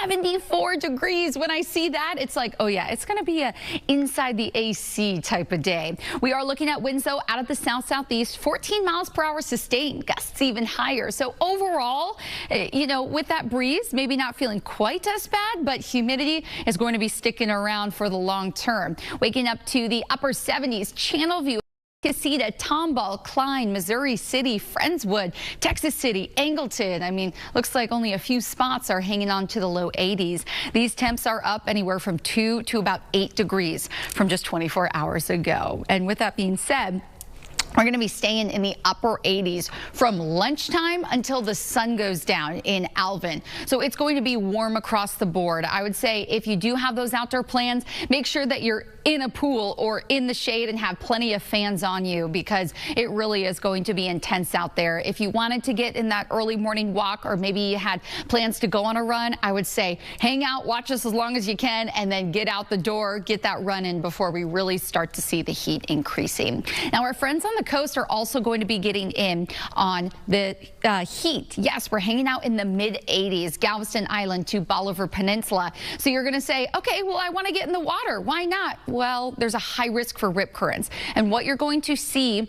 74 degrees. When I see that, it's like, oh yeah, it's going to be a inside the AC type of day. We are looking at winds, though, out of the south-southeast, 14 miles per hour sustained, gusts even higher. So overall, you know, with that breeze, maybe not feeling quite as bad, but humidity is going to be sticking around for the long term. Waking up to the upper 70s, Channelview, Casita, Tomball, Klein, Missouri City, Friendswood, Texas City, Angleton. I mean, looks like only a few spots are hanging on to the low 80s. These temps are up anywhere from 2 to about 8 degrees from just 24 hours ago. And with that being said, we're going to be staying in the upper 80s from lunchtime until the sun goes down in Alvin. So it's going to be warm across the board. I would say if you do have those outdoor plans, make sure that you're in a pool or in the shade and have plenty of fans on you, because it really is going to be intense out there. If you wanted to get in that early morning walk, or maybe you had plans to go on a run, I would say hang out, watch us as long as you can, and then get out the door, get that run in before we really start to see the heat increasing. Now, our friends on the coast are also going to be getting in on the heat. Yes, we're hanging out in the mid 80s, Galveston Island to Bolivar Peninsula. So you're going to say, okay, well, I want to get in the water. Why not? Well, there's a high risk for rip currents. And what you're going to see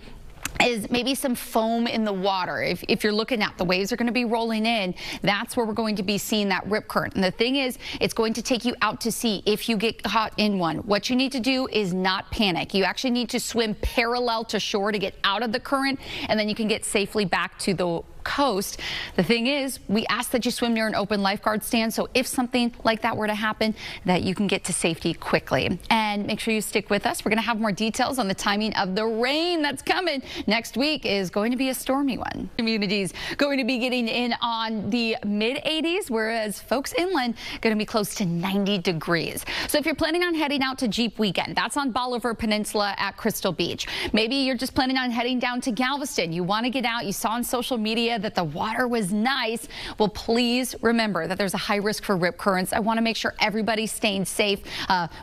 is maybe some foam in the water. If you're looking at the waves are going to be rolling in, that's where we're going to be seeing that rip current. And the thing is, it's going to take you out to sea if you get caught in one. What you need to do is not panic. You actually need to swim parallel to shore to get out of the current, and then you can get safely back to the coast. The thing is, we ask that you swim near an open lifeguard stand, so if something like that were to happen, that you can get to safety quickly. And make sure you stick with us. We're going to have more details on the timing of the rain that's coming. Next week is going to be a stormy one. Communities going to be getting in on the mid 80s, whereas folks inland going to be close to 90 degrees. So if you're planning on heading out to Jeep Weekend, that's on Bolivar Peninsula at Crystal Beach. Maybe you're just planning on heading down to Galveston. You want to get out. You saw on social media that the water was nice. Well, please remember that there's a high risk for rip currents. I want to make sure everybody's staying safe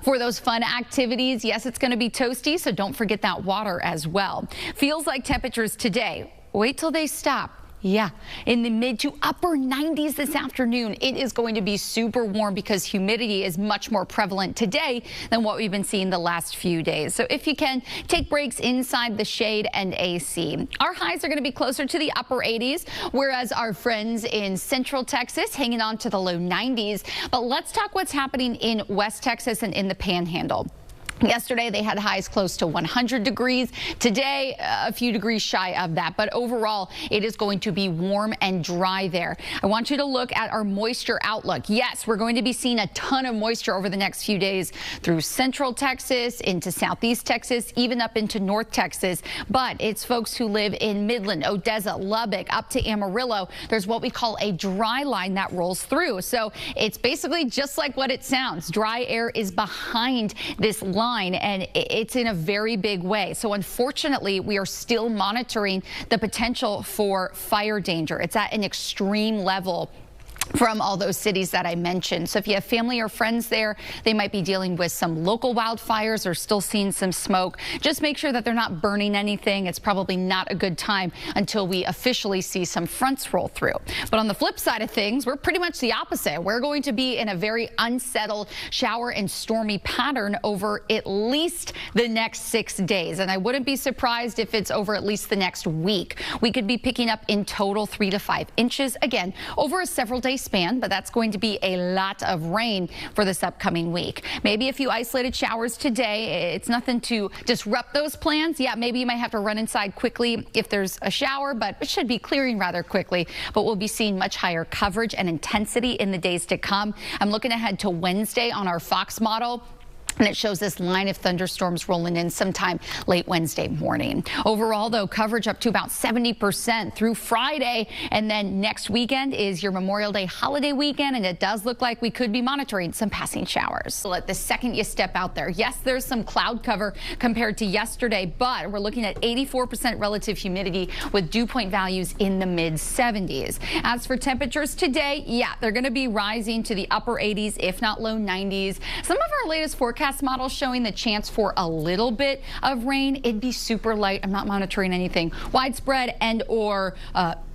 for those fun activities. Yes, it's going to be toasty, so don't forget that water as well. Feels like temperatures today. Wait till they stop. Yeah, in the mid to upper 90s this afternoon. It is going to be super warm because humidity is much more prevalent today than what we've been seeing the last few days. So if you can, take breaks inside the shade and AC. Our highs are going to be closer to the upper 80s, whereas our friends in Central Texas hanging on to the low 90s. But let's talk what's happening in West Texas and in the Panhandle. Yesterday, they had highs close to 100 degrees. Today, a few degrees shy of that. But overall, it is going to be warm and dry there. I want you to look at our moisture outlook. Yes, we're going to be seeing a ton of moisture over the next few days through Central Texas, into Southeast Texas, even up into North Texas. But it's folks who live in Midland, Odessa, Lubbock, up to Amarillo. There's what we call a dry line that rolls through. So it's basically just like what it sounds. Dry air is behind this line, and it's in a very big way. So unfortunately, we are still monitoring the potential for fire danger. It's at an extreme level from all those cities that I mentioned. So if you have family or friends there, they might be dealing with some local wildfires or still seeing some smoke. Just make sure that they're not burning anything. It's probably not a good time until we officially see some fronts roll through. But on the flip side of things, we're pretty much the opposite. We're going to be in a very unsettled shower and stormy pattern over at least the next 6 days. And I wouldn't be surprised if it's over at least the next week. We could be picking up in total 3 to 5 inches, again, over a several-day span, but that's going to be a lot of rain for this upcoming week. Maybe a few isolated showers today. It's nothing to disrupt those plans. Yeah, maybe you might have to run inside quickly if there's a shower, but it should be clearing rather quickly. But we'll be seeing much higher coverage and intensity in the days to come. I'm looking ahead to Wednesday on our Fox model, and it shows this line of thunderstorms rolling in sometime late Wednesday morning. Overall, though, coverage up to about 70% through Friday. And then next weekend is your Memorial Day holiday weekend, and it does look like we could be monitoring some passing showers. So the second you step out there, yes, there's some cloud cover compared to yesterday, but we're looking at 84% relative humidity with dew point values in the mid 70s. As for temperatures today, yeah, they're going to be rising to the upper 80s, if not low 90s. Some of our latest forecasts forecast model showing the chance for a little bit of rain. It'd be super light. I'm not monitoring anything widespread and or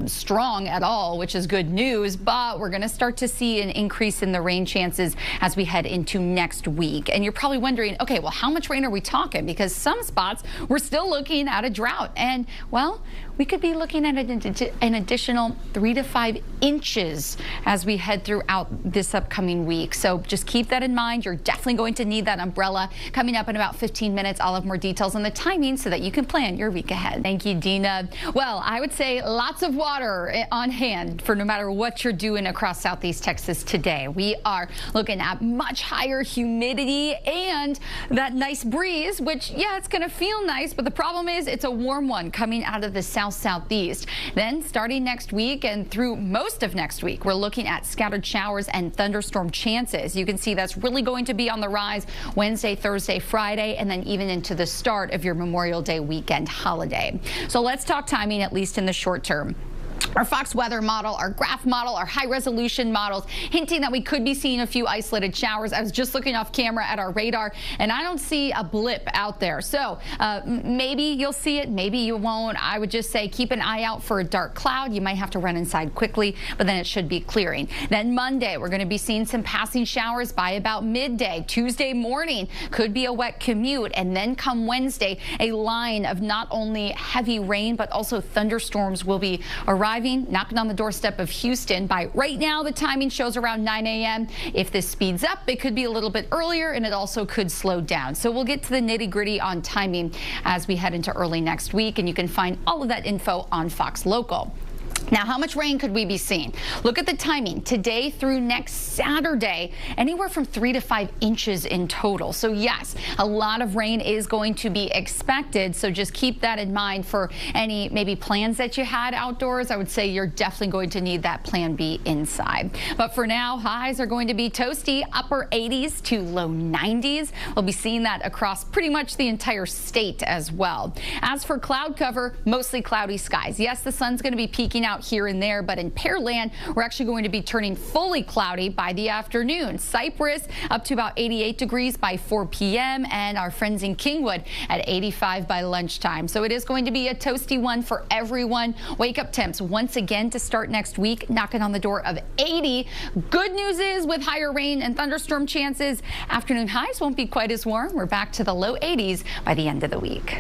strong at all, which is good news, but we're going to start to see an increase in the rain chances as we head into next week. And you're probably wondering, okay, well, how much rain are we talking? Because some spots we're still looking at a drought, and well, we could be looking at an additional 3 to 5 inches as we head throughout this upcoming week. So just keep that in mind. You're definitely going to need that umbrella. Coming up in about 15 minutes, I'll have more details on the timing so that you can plan your week ahead. Thank you, Dina. Well, I would say lots of water on hand for no matter what you're doing across Southeast Texas today. We are looking at much higher humidity and that nice breeze, which, yeah, it's going to feel nice, but the problem is it's a warm one coming out of the southeast. Then starting next week and through most of next week, we're looking at scattered showers and thunderstorm chances. You can see that's really going to be on the rise Wednesday, Thursday, Friday, and then even into the start of your Memorial Day weekend holiday. So let's talk timing, at least in the short term. Our Fox weather model, our graph model, our high resolution models hinting that we could be seeing a few isolated showers. I was just looking off camera at our radar and I don't see a blip out there. So maybe you'll see it, maybe you won't. I would just say keep an eye out for a dark cloud. You might have to run inside quickly, but then it should be clearing. Then Monday, we're going to be seeing some passing showers by about midday. Tuesday morning could be a wet commute. And then come Wednesday, a line of not only heavy rain, but also thunderstorms will be arriving, knocking on the doorstep of Houston. By right now, the timing shows around 9 a.m. If this speeds up, it could be a little bit earlier, and it also could slow down. So we'll get to the nitty-gritty on timing as we head into early next week, and you can find all of that info on Fox Local. Now, how much rain could we be seeing? Look at the timing. Today through next Saturday, anywhere from 3 to 5 inches in total. So yes, a lot of rain is going to be expected. So just keep that in mind for any maybe plans that you had outdoors. I would say you're definitely going to need that plan B inside. But for now, highs are going to be toasty, upper 80s to low 90s. We'll be seeing that across pretty much the entire state as well. As for cloud cover, mostly cloudy skies. Yes, the sun's going to be peeking out here and there, but in Pearland, we're actually going to be turning fully cloudy by the afternoon. Cypress up to about 88 degrees by 4 p.m. and our friends in Kingwood at 85 by lunchtime. So it is going to be a toasty one for everyone. Wake up temps once again to start next week, knocking on the door of 80. Good news is with higher rain and thunderstorm chances, afternoon highs won't be quite as warm. We're back to the low 80s by the end of the week.